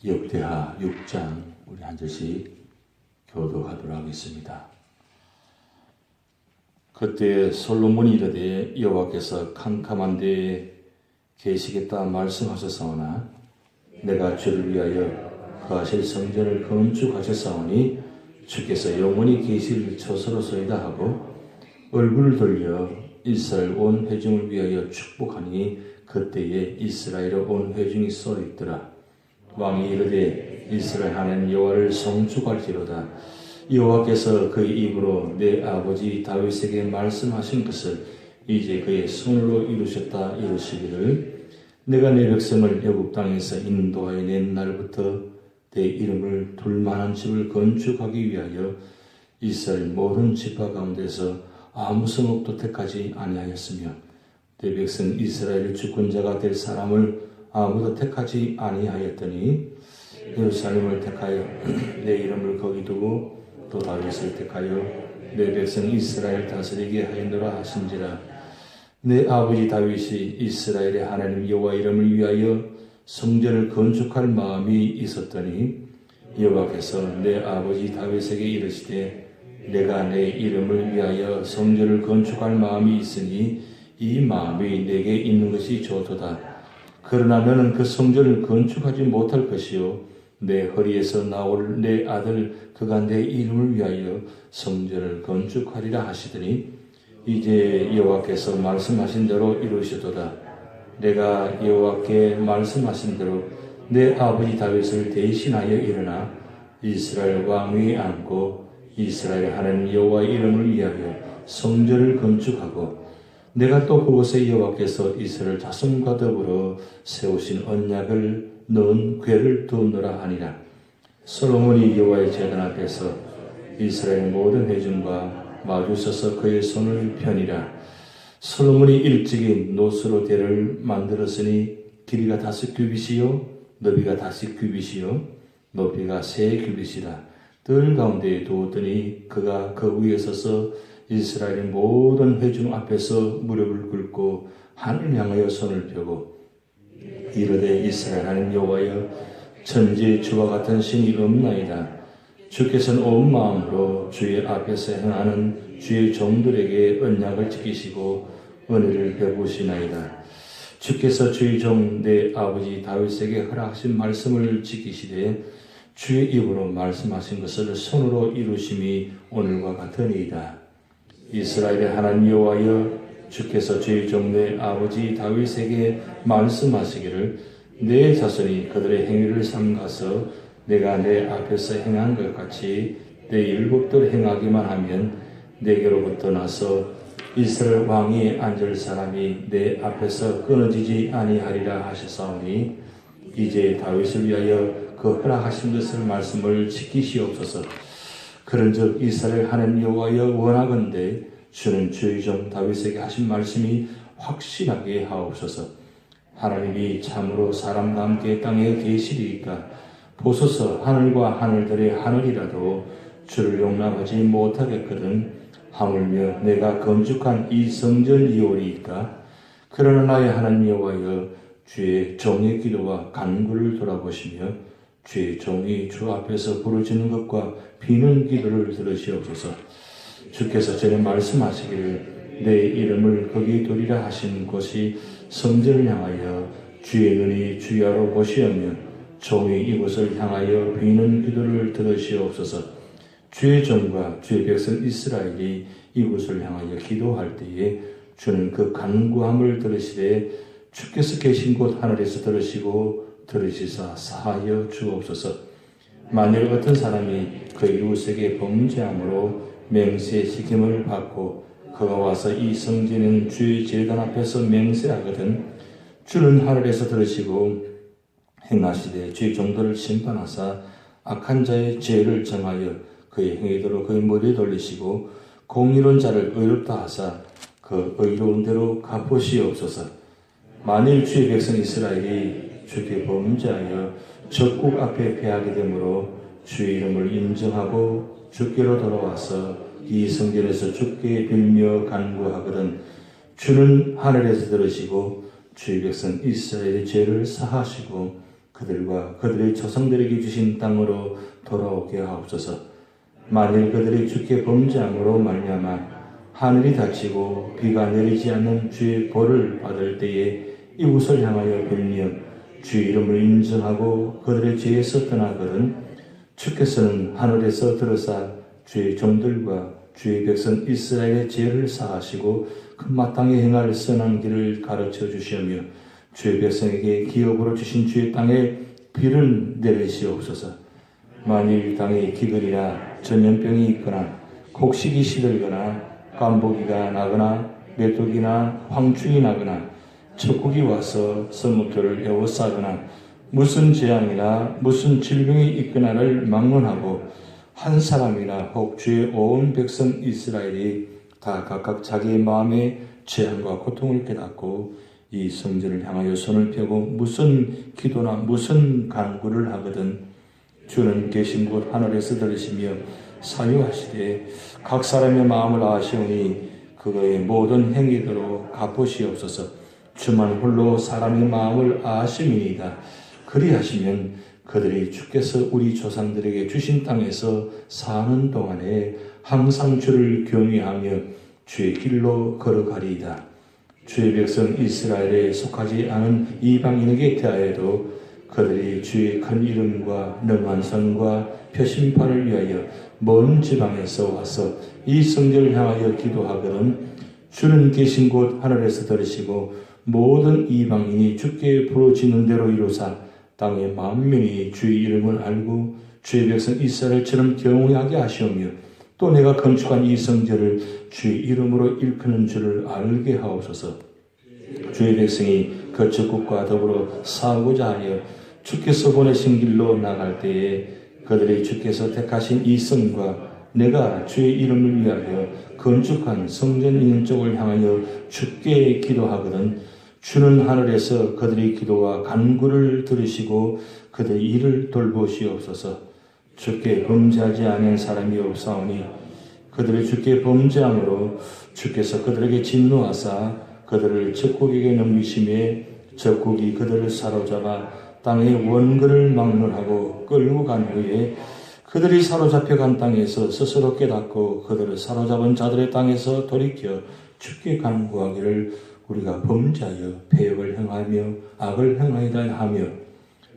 역대하 6장 우리 한 절씩 교독하도록 하겠습니다. 그때 솔로몬이 이르되 여호와께서 캄캄한 데에 계시겠다 말씀하셨사오나 내가 주를 위하여 거하실 성전을 건축하셨사오니 주께서 영원히 계실 처소로소이다 하고 얼굴을 돌려 이스라엘 온 회중을 위하여 축복하니 그때에 이스라엘 온 회중이 쏘리더라. 왕이 이르되 이스라엘 하나님 여호와를 송축할지로다. 여호와께서 그의 입으로 내 아버지 다윗에게 말씀하신 것을 이제 그의 손으로 이루셨다 이르시기를 내가 내 백성을 애굽 땅에서 인도하여 낸 날부터 내 이름을 둘 만한 집을 건축하기 위하여 이스라엘 모든 지파 가운데서 아무 성읍도 택하지 아니하였으며 내 백성 이스라엘 주권자가 될 사람을 아무도 택하지 아니하였더니 예루살렘을 택하여 내 이름을 거기 두고 또 다윗을 택하여 내 백성 이스라엘 다스리게 하였노라 하신지라. 내 아버지 다윗이 이스라엘의 하나님 여호와 이름을 위하여 성전을 건축할 마음이 있었더니 여호와께서 내 아버지 다윗에게 이르시되 내가 내 이름을 위하여 성전을 건축할 마음이 있으니 이 마음이 내게 있는 것이 좋도다. 그러나 너는 그 성전을 건축하지 못할 것이요 내 허리에서 나올 내 아들 그가 내 이름을 위하여 성전을 건축하리라 하시더니 이제 여호와께서 말씀하신 대로 이루시도다. 내가 여호와께 말씀하신 대로 내 아버지 다윗을 대신하여 일어나 이스라엘 왕 위에 앉고 이스라엘 하나님 여호와의 이름을 위하여 성전을 건축하고 내가 또 그곳에 여호와께서 이스라엘 자손과 더불어 세우신 언약을 넣은 궤를 두노라 하니라. 솔로몬이 여호와의 제단 앞에서 이스라엘 모든 회중과 마주서서 그의 손을 펴니라. 솔로몬이 일찍이 노스로 대를 만들었으니 길이가 5규빗이요 너비가 5규빗이요 높이가 3규빗이라. 뜰 가운데에 두었더니 그가 그 위에 서서 이스라엘의 모든 회중 앞에서 무릎을 꿇고 하늘 향하여 손을 펴고 이르되 이스라엘 하나님 여호와여 천지의 주와 같은 신이 없나이다. 주께서는 온 마음으로 주의 앞에서 행하는 주의 종들에게 언약을 지키시고 은혜를 베푸시나이다. 주께서 주의 종 내 아버지 다윗에게 허락하신 말씀을 지키시되 주의 입으로 말씀하신 것을 손으로 이루심이 오늘과 같으니이다. 이스라엘의 하나님 여호와여 주께서 주의 종 내 아버지 다윗에게 말씀하시기를 내 자손이 그들의 행위를 삼가서 내가 내 앞에서 행한 것 같이 내 율법대로 행하기만 하면 내게로부터 나서 이스라엘 왕이 앉을 사람이 내 앞에서 끊어지지 아니하리라 하셨사오니 이제 다윗을 위하여 그 허락하신 것을 말씀을 지키시옵소서. 그런즉 이스라엘 하나님 여호와여 원하건대 주는 주의 종 다윗에게 하신 말씀이 확실하게 하옵소서. 하나님이 참으로 사람과 함께 땅에 계시리이까 보소서. 하늘과 하늘들의 하늘이라도 주를 용납하지 못하겠거든 하물며 내가 건축한 이 성전이오리이까. 그러나 나의 하나님 여호와여 주의 종의 기도와 간구를 돌아보시며 주의 종이 주 앞에서 부르짖는 것과 비는 기도를 들으시옵소서. 주께서 전에 말씀하시기를 내 이름을 거기 두리라 하신 곳이 성전을 향하여 주의 눈이 주야로 보시오며 종이 이곳을 향하여 비는 기도를 들으시옵소서. 주의 종과 주의 백성 이스라엘이 이곳을 향하여 기도할 때에 주는 그 간구함을 들으시되 주께서 계신 곳 하늘에서 들으시고 들으시사 사하여 주옵소서. 만일 어떤 사람이 그 이웃에게 범죄함으로 맹세시킴을 받고 그가 와서 이 성전인 주의 제단 앞에서 맹세하거든 주는 하늘에서 들으시고 행하시되 주의 종들을 심판하사 악한 자의 죄를 정하여 그의 행위대로 그의 머리에 돌리시고 공의로운 자를 의롭다 하사 그 의로운 대로 갚으시옵소서. 만일 주의 백성 이스라엘이 주께 범죄하여 적국 앞에 패하게 되므로 주의 이름을 인정하고 주께로 돌아와서 이 성전에서 주께 빌며 간구하거든 주는 하늘에서 들으시고 주의 백성 이스라엘의 죄를 사하시고 그들과 그들의 조상들에게 주신 땅으로 돌아오게 하옵소서. 만일 그들이 주께 범죄함으로 말미암아 하늘이 닫히고 비가 내리지 않는 주의 벌을 받을 때에 이웃을 향하여 빌며 주의 이름을 인정하고 그들의 죄에서 떠나거든 주께서는 하늘에서 들으사 주의 종들과 주의 백성 이스라엘의 죄를 사하시고 그 마땅히 행할 선한 길을 가르쳐 주시며 주의 백성에게 기업으로 주신 주의 땅에 비를 내리시옵소서. 만일 땅에 기근이나 전염병이 있거나 곡식이 시들거나 깐보기가 나거나 메뚜기나 황충이 나거나 적국이 와서 성목교를 에워싸거나 무슨 재앙이나 무슨 질병이 있거나를 막론하고 한 사람이나 혹 주의 온 백성 이스라엘이 다 각각 자기의 마음의 재앙과 고통을 깨닫고 이 성전을 향하여 손을 펴고 무슨 기도나 무슨 간구를 하거든 주는 계신 곳 하늘에서 들으시며 사유하시되 각 사람의 마음을 아시오니 그거의 모든 행위대로 갚으시옵소서. 주만 홀로 사람의 마음을 아심이니이다. 그리하시면 그들이 주께서 우리 조상들에게 주신 땅에서 사는 동안에 항상 주를 경외하며 주의 길로 걸어가리이다. 주의 백성 이스라엘에 속하지 않은 이방인에게 대하여도 그들이 주의 큰 이름과 능한 선과 표심판을 위하여 먼 지방에서 와서 이 성전을 향하여 기도하거든 주는 계신 곳 하늘에서 들으시고 모든 이방인이 주께 부르짖는 대로 이루사 땅의 만민이 주의 이름을 알고 주의 백성 이스라엘처럼 경외하게 하시오며 또 내가 건축한 이 성전을 주의 이름으로 일컫는 줄을 알게 하옵소서. 주의 백성이 그 적국과 더불어 싸우고자 하여 주께서 보내신 길로 나갈 때에 그들이 주께서 택하신 이 성과 내가 주의 이름을 위하여 건축한 성전 있는 쪽을 향하여 주께 기도하거든 주는 하늘에서 그들의 기도와 간구를 들으시고 그들의 일을 돌보시옵소서. 주께 범죄하지 않은 사람이 없사오니 그들이 주께 범죄함으로 주께서 그들에게 진노하사 그들을 적국에게 넘기심에 적국이 그들을 사로잡아 땅의 원근을 막론하고 끌고 간 후에 그들이 사로잡혀 간 땅에서 스스로 깨닫고 그들을 사로잡은 자들의 땅에서 돌이켜 주께 간구하기를 우리가 범죄하여 배역을 행하며 악을 행하이다 하며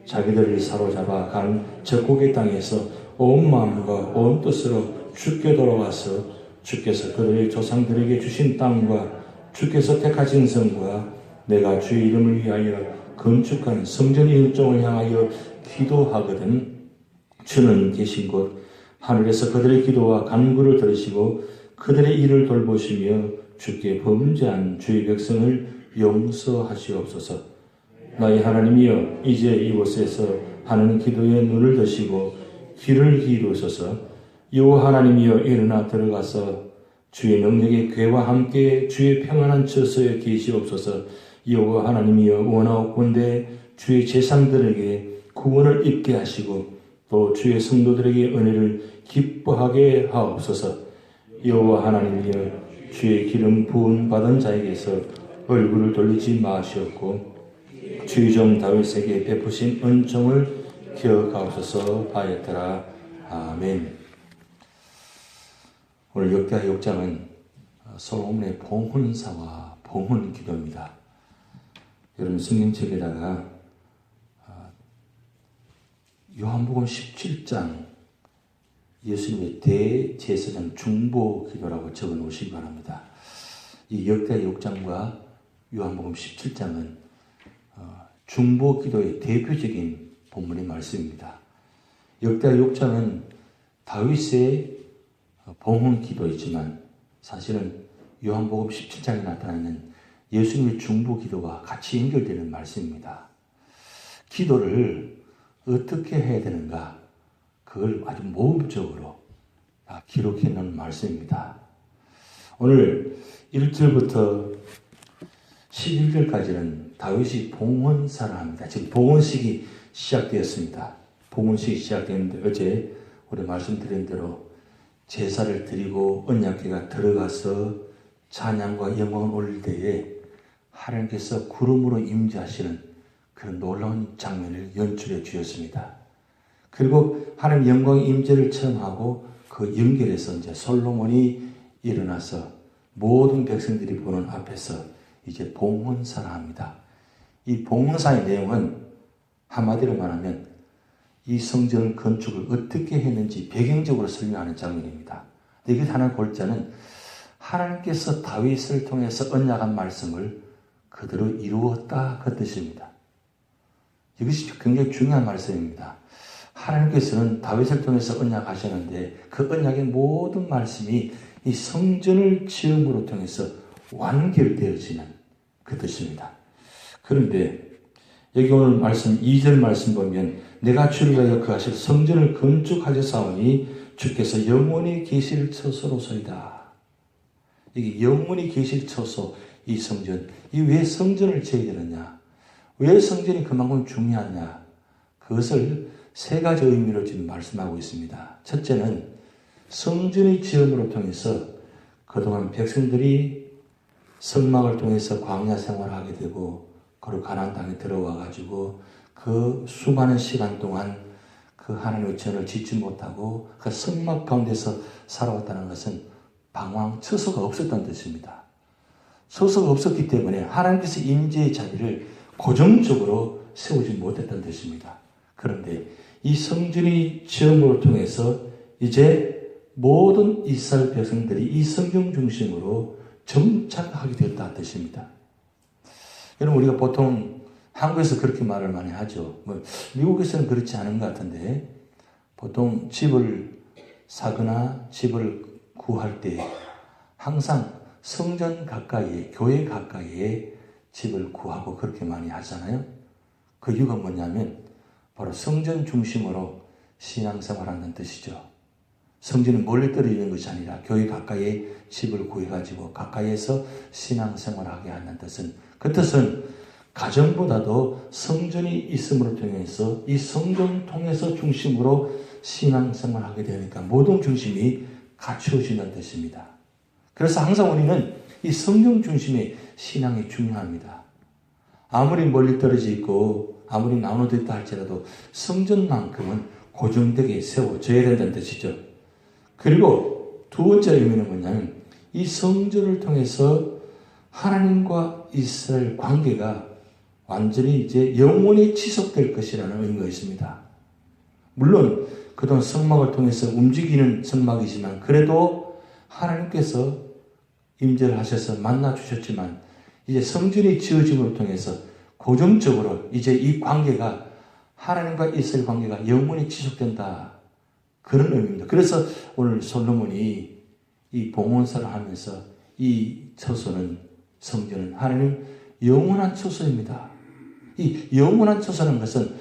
자기들을 사로잡아 간 적국의 땅에서 온 마음과 온 뜻으로 주께 돌아와서 주께서 그들의 조상들에게 주신 땅과 주께서 택하신 성과 내가 주의 이름을 위하여 건축한 성전 일종을 향하여 기도하거든 주는 계신 곳 하늘에서 그들의 기도와 간구를 들으시고 그들의 일을 돌보시며 주께 범죄한 주의 백성을 용서하시옵소서. 나의 하나님이여 이제 이곳에서 하는 기도에 눈을 드시고 귀를 기울이소서. 여호와 하나님이여 일어나 들어가서 주의 능력의 궤와 함께 주의 평안한 처소에 계시옵소서. 여호와 하나님이여 원하옵건대 주의 제사장들에게 구원을 입게 하시고 또 주의 성도들에게 은혜를 기뻐하게 하옵소서. 여호와 하나님이여 주의 기름 부은 받은 자에게서 얼굴을 돌리지 마시옵고 주의 종 다윗에게 베푸신 은총을 기억하옵소서 하였더라. 아멘. 오늘 역대하 6장은 솔로몬의 봉헌사와 봉헌기도입니다. 여러분 성경책에다가 요한복음 17장 예수님의 대제사장 중보기도라고 적어 놓으시기 바랍니다. 이 역대하 6장과 요한복음 17장은 중보기도의 대표적인 본문의 말씀입니다. 역대하 6장은 다윗의 봉헌기도이지만 사실은 요한복음 17장에 나타나는 예수님의 중보기도와 같이 연결되는 말씀입니다. 기도를 어떻게 해야 되는가? 그걸 아주 모범적으로 기록해 놓은 말씀입니다. 오늘 1절부터 11절까지는 다윗이 봉헌사를 합니다. 지금 봉헌식이 시작되었습니다. 봉헌식이 시작되었는데 어제 우리 말씀드린 대로 제사를 드리고 언약궤가 들어가서 찬양과 영광을 올릴 때에 하나님께서 구름으로 임재하시는 그런 놀라운 장면을 연출해 주셨습니다. 그리고 하나님 영광의 임재를 체험하고 그 연결해서 이제 솔로몬이 일어나서 모든 백성들이 보는 앞에서 이제 봉헌사를 합니다. 이 봉헌사의 내용은 한마디로 말하면 이 성전 건축을 어떻게 했는지 배경적으로 설명하는 장면입니다. 여기 하나 골자는 하나님께서 다윗을 통해서 언약한 말씀을 그대로 이루었다 그 뜻입니다. 이것이 굉장히 중요한 말씀입니다. 하나님께서는 다윗을 통해서 언약하셨는데 그 언약의 모든 말씀이 이 성전을 지음으로 통해서 완결되어지는 그 뜻입니다. 그런데 여기 오늘 말씀 2절 말씀 보면 내가 주를 위하여 그 하실 성전을 건축하셨사오니 주께서 영원히 계실 처소로소이다. 이게 영원히 계실 처소, 이 성전. 이 왜 성전을 지어야 되느냐? 왜 성전이 그만큼 중요하냐? 그것을 세 가지 의미로 지금 말씀하고 있습니다. 첫째는 성전의 지음으로 통해서 그동안 백성들이 성막을 통해서 광야 생활을 하게 되고 그리고 가나안 땅에 들어와 가지고 그 수많은 시간 동안 그 하나님의 전을 짓지 못하고 그 성막 가운데서 살아왔다는 것은 방황, 처소가 없었다는 뜻입니다. 처소가 없었기 때문에 하나님께서 임재의 자리를 고정적으로 세우지 못했다는 뜻입니다. 그런데 이 성전의 지음으로 통해서 이제 모든 이스라엘 백성들이 이 성경 중심으로 정착하게 되었다는 뜻입니다. 여러분 우리가 보통 한국에서 그렇게 말을 많이 하죠. 미국에서는 그렇지 않은 것 같은데 보통 집을 사거나 집을 구할 때 항상 성전 가까이에, 교회 가까이에 집을 구하고 그렇게 많이 하잖아요. 그 이유가 뭐냐면 바로 성전 중심으로 신앙생활하는 뜻이죠. 성전은 멀리 떨어지는 것이 아니라 교회 가까이에 집을 구해가지고 가까이에서 신앙생활하게 하는 뜻은 그 뜻은 가정보다도 성전이 있음으로 통해서 이 성전 통해서 중심으로 신앙생활하게 되니까 모든 중심이 갖추어지는 뜻입니다. 그래서 항상 우리는 이 성경 중심의 신앙이 중요합니다. 아무리 멀리 떨어져 있고 아무리 나눠져 있다 할지라도 성전만큼은 고정되게 세워져야 된다는 뜻이죠. 그리고 두 번째 의미는 뭐냐면 이 성전을 통해서 하나님과 이스라엘 관계가 완전히 이제 영원히 지속될 것이라는 의미가 있습니다. 물론 그동안 성막을 통해서 움직이는 성막이지만 그래도 하나님께서 임재를 하셔서 만나 주셨지만 이제 성전이 지어짐으로 통해서 고정적으로 이제 이 관계가 하나님과 이스라엘 관계가 영원히 지속된다. 그런 의미입니다. 그래서 오늘 솔로몬이 이 봉헌사를 하면서 이 처소는 성전은 하나님 영원한 처소입니다. 이 영원한 처소라는 것은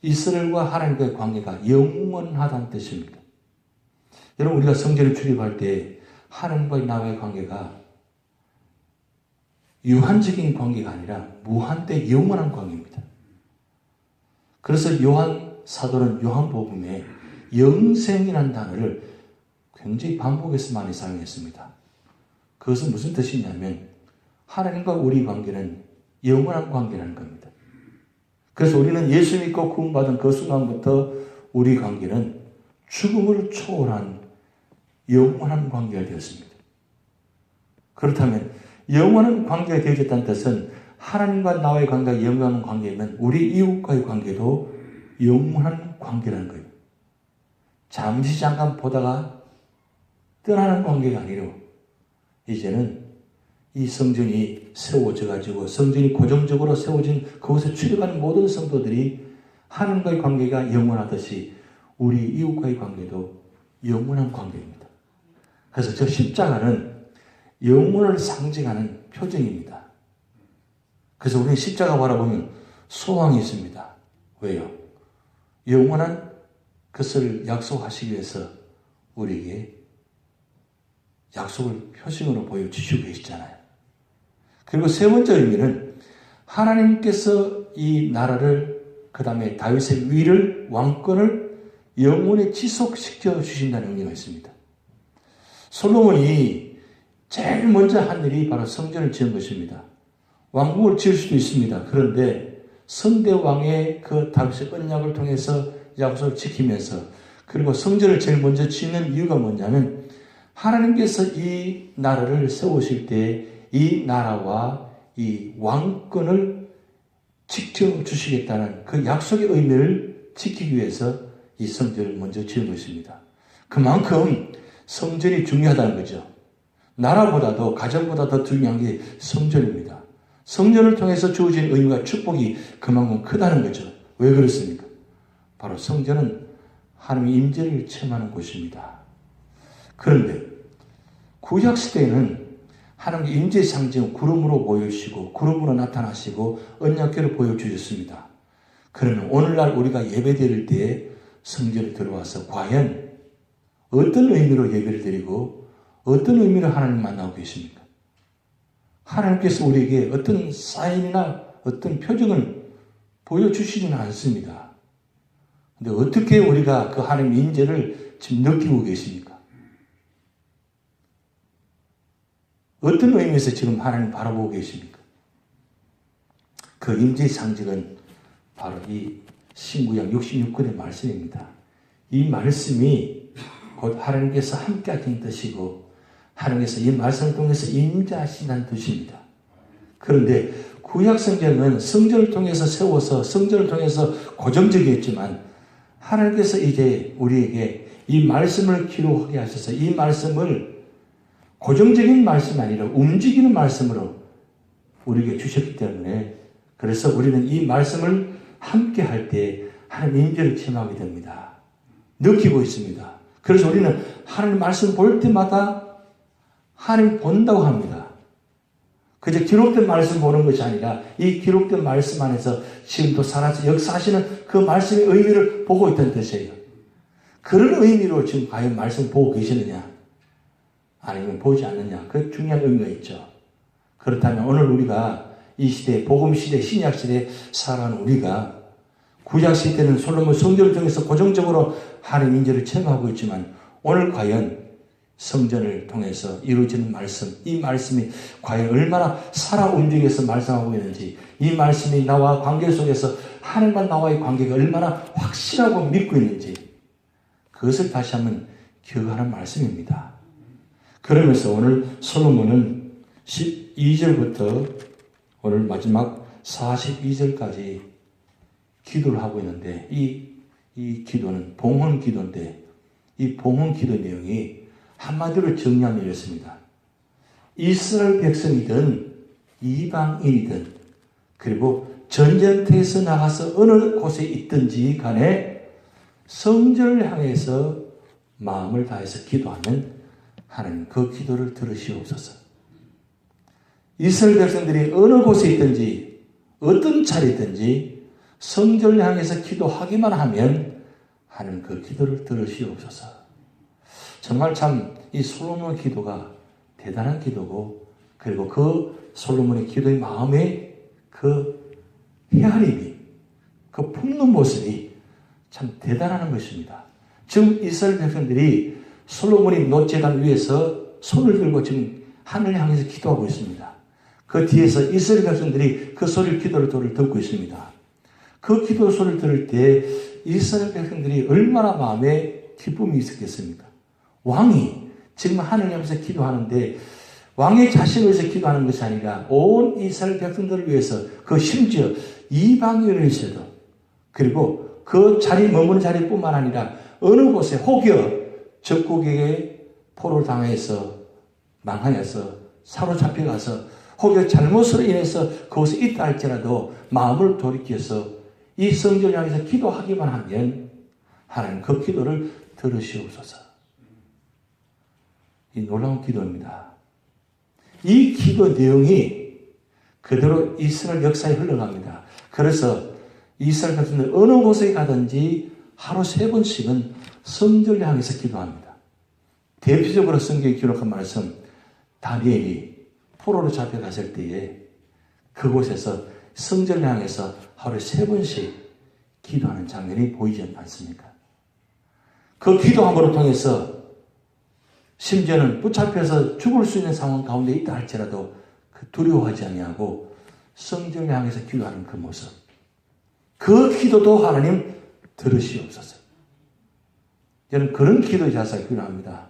이스라엘과 하나님과의 관계가 영원하다는 뜻입니다. 여러분 우리가 성전에 출입할 때 하나님과의 나와의 관계가 유한적인 관계가 아니라 무한대 영원한 관계입니다. 그래서 요한 사도는 요한복음에 영생이라는 단어를 굉장히 반복해서 많이 사용했습니다. 그것은 무슨 뜻이냐면 하나님과 우리 관계는 영원한 관계라는 겁니다. 그래서 우리는 예수 믿고 구원받은 그 순간부터 우리 관계는 죽음을 초월한 영원한 관계가 되었습니다. 그렇다면 영원한 관계가 되어졌다는 뜻은 하나님과 나와의 관계가 영원한 관계이면 우리 이웃과의 관계도 영원한 관계라는 거예요. 잠시 잠깐 보다가 떠나는 관계가 아니라 이제는 이 성전이 세워져 가지고 성전이 고정적으로 세워진 그곳에 출입하는 모든 성도들이 하나님과의 관계가 영원하듯이 우리 이웃과의 관계도 영원한 관계입니다. 그래서 저 십자가는 영혼을 상징하는 표정입니다. 그래서 우리는 십자가 바라보면 소망이 있습니다. 왜요? 영원한 것을 약속하시기 위해서 우리에게 약속을 표징으로 보여주시고 계시잖아요. 그리고 세 번째 의미는 하나님께서 이 나라를 그 다음에 다윗의 위를 왕권을 영원히 지속시켜 주신다는 의미가 있습니다. 솔로몬이 제일 먼저 한 일이 바로 성전을 지은 것입니다. 왕국을 지을 수도 있습니다. 그런데 성대왕의 그 다윗의 언약을 통해서 약속을 지키면서 그리고 성전을 제일 먼저 짓는 이유가 뭐냐면 하나님께서 이 나라를 세우실 때 이 나라와 이 왕권을 지켜주시겠다는 그 약속의 의미를 지키기 위해서 이 성전을 먼저 지은 것입니다. 그만큼 성전이 중요하다는 거죠. 나라보다도 가정보다 더 중요한 게 성전입니다. 성전을 통해서 주어진 의미와 축복이 그만큼 크다는 거죠. 왜 그렇습니까? 바로 성전은 하나님의 임재를 체험하는 곳입니다. 그런데 구약시대에는 하나님의 임재의 상징은 구름으로 보여주시고 구름으로 나타나시고 언약궤를 보여주셨습니다. 그러면 오늘날 우리가 예배드릴 때 성전에 들어와서 과연 어떤 의미로 예배를 드리고 어떤 의미로 하나님 만나고 계십니까? 하나님께서 우리에게 어떤 사인이나 어떤 표정을 보여주시지는 않습니다. 그런데 어떻게 우리가 그 하나님의 임재를 지금 느끼고 계십니까? 어떤 의미에서 지금 하나님 바라보고 계십니까? 그 임재의 상징은 바로 이 신구약 66권의 말씀입니다. 이 말씀이 곧 하나님께서 함께 하신 뜻이고 하나님께서 이 말씀을 통해서 임재하신다는 뜻입니다. 그런데 구약 성경은 성전을 통해서 세워서 성전을 통해서 고정적이었지만 하나님께서 이제 우리에게 이 말씀을 기록하게 하셔서 이 말씀을 고정적인 말씀이 아니라 움직이는 말씀으로 우리에게 주셨기 때문에 그래서 우리는 이 말씀을 함께 할 때 하나님의 임재를 체험하게 됩니다. 느끼고 있습니다. 그래서 우리는 하나님 말씀 볼 때마다 하나님 본다고 합니다. 그저 기록된 말씀 보는 것이 아니라 이 기록된 말씀 안에서 지금도 살아서 역사하시는 그 말씀의 의미를 보고 있다는 뜻이에요. 그런 의미로 지금 과연 말씀 보고 계시느냐 아니면 보지 않느냐 그 중요한 의미가 있죠. 그렇다면 오늘 우리가 이 시대 복음시대 신약시대에 살아가는 우리가 구약시대 때는 솔로몬 성전을 통해서 고정적으로 하나님 임재를 체험하고 있지만 오늘 과연 성전을 통해서 이루어지는 말씀, 이 말씀이 과연 얼마나 살아 움직여서 말씀하고 있는지, 이 말씀이 나와 관계 속에서 하나님과 나와의 관계가 얼마나 확실하고 믿고 있는지 그것을 다시 한번 기억하는 말씀입니다. 그러면서 오늘 솔로몬은 12절부터 오늘 마지막 42절까지 기도를 하고 있는데 이 기도는 봉헌 기도인데 이 봉헌 기도 내용이 한마디로 정리하면 이렇습니다. 이스라엘 백성이든 이방인이든 그리고 전쟁터에서 나가서 어느 곳에 있든지 간에 성전을 향해서 마음을 다해서 기도하면 하나님 그 기도를 들으시옵소서. 이스라엘 백성들이 어느 곳에 있든지 어떤 자리든지 성전을 향해서 기도하기만 하면 하나님 그 기도를 들으시옵소서. 정말 참 이 솔로몬의 기도가 대단한 기도고 그리고 그 솔로몬의 기도의 마음의 그 헤아림이 그 품는 모습이 참 대단한 것입니다. 지금 이스라엘 백성들이 솔로몬이 노제단 위에서 손을 들고 지금 하늘을 향해서 기도하고 있습니다. 그 뒤에서 이스라엘 백성들이 그 소리를 기도를 듣고 있습니다. 그 기도 소리를 들을 때 이스라엘 백성들이 얼마나 마음에 기쁨이 있었겠습니까? 왕이 지금 하늘 향해서 기도하는데 왕의 자신을 위해서 기도하는 것이 아니라 온 이스라엘 백성들을 위해서 그 심지어 이방인을 위해서도 그리고 그 자리 머무는 자리뿐만 아니라 어느 곳에 혹여 적국에게 포로를 당해서 망하여서 사로잡혀가서 혹여 잘못으로 인해서 그곳에 있다 할지라도 마음을 돌이켜서 이 성전을 향해서 기도하기만 하면 하나님 그 기도를 들으시옵소서. 이 놀라운 기도입니다. 이 기도 내용이 그대로 이스라엘 역사에 흘러갑니다. 그래서 이스라엘 백성들 어느 곳에 가든지 하루 3번씩은 성전을 향해서 기도합니다. 대표적으로 성경에 기록한 말씀 다니엘이 포로로 잡혀갔을 때에 그곳에서 성전을 향해서 하루에 3번씩 기도하는 장면이 보이지 않습니까? 그 기도함으로 통해서 심지어는 붙잡혀서 죽을 수 있는 상황 가운데 있다 할지라도 그 두려워하지 아니하고 성전을 향해서 기도하는 그 모습. 그 기도도 하나님 들으시옵소서. 여러분 그런 기도의 자세가 필요합니다.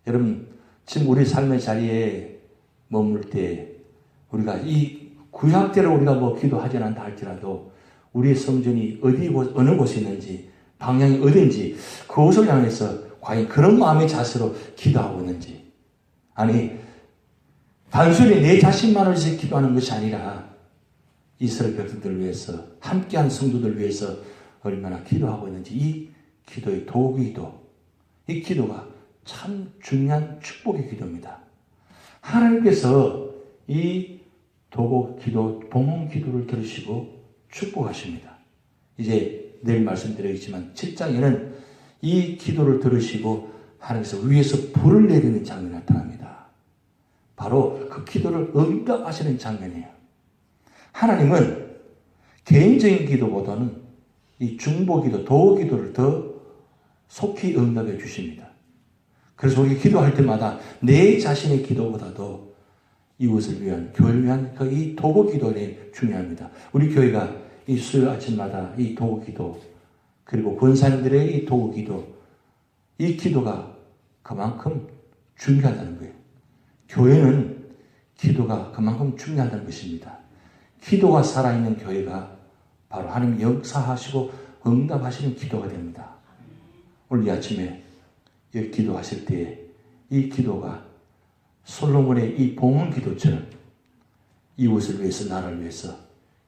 여러분 지금 우리 삶의 자리에 머물 때 우리가 이 구약대로 우리가 뭐 기도하지 않다 할지라도 우리의 성전이 어느 곳에 있는지 방향이 어딘지 그곳을 향해서 과연 그런 마음의 자세로 기도하고 있는지, 아니 단순히 내 자신만을 위해서 기도하는 것이 아니라 이스라엘 백성들을 위해서 함께한 성도들을 위해서 얼마나 기도하고 있는지, 이 기도의 도기도, 이 기도가 참 중요한 축복의 기도입니다. 하나님께서 이 도고 기도, 봉헌 기도를 들으시고 축복하십니다. 이제 내일 말씀드리겠지만 7장에는 이 기도를 들으시고 하나님께서 위에서 불을 내리는 장면이 나타납니다. 바로 그 기도를 응답하시는 장면이에요. 하나님은 개인적인 기도보다는 이 중보기도, 도기도를 더 속히 응답해 주십니다. 그래서 우리 기도할 때마다 내 자신의 기도보다도 이웃을 위한, 교회를 위한 이 도구기도가 중요합니다. 우리 교회가 이 수요일 아침마다 이 도구기도, 그리고 권사님들의 이 도구기도, 이 기도가 그만큼 중요하다는 거예요. 교회는 기도가 그만큼 중요하다는 것입니다. 기도가 살아있는 교회가 바로 하나님 역사하시고 응답하시는 기도가 됩니다. 오늘 이 아침에 여기 기도하실 때 이 기도가 솔로몬의 이 봉헌 기도처럼 이웃을 위해서, 나라를 위해서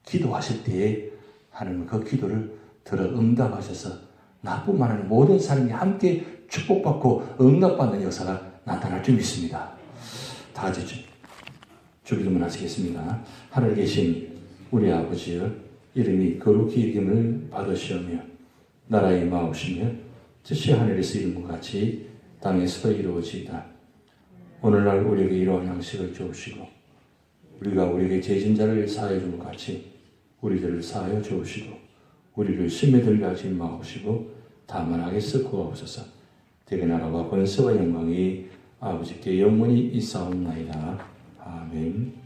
기도하실 때에 하나님은 그 기도를 들어 응답하셔서 나뿐만 아니라 모든 사람이 함께 축복받고 응답받는 역사가 나타날 줄 믿습니다. 다 같이 주기도문 하시겠습니다. 하늘에 계신 우리 아버지여, 이름이 거룩히 여김을 받으시오며 나라의 마옵시며 뜻이 하늘에서 이룬 것 같이 땅에서도 이루어지이다. 오늘날 우리에게 이러한 양식을 주옵시고 우리가 우리에게 죄진 자를 사하여 준 것 같이 우리들을 사하여 주옵시고 우리를 심에 들게 하지 마옵시고 다만 하겠어 구하옵소서. 대개 나라와 권세와 영광이 아버지께 영원히 있사옵나이다. 아멘.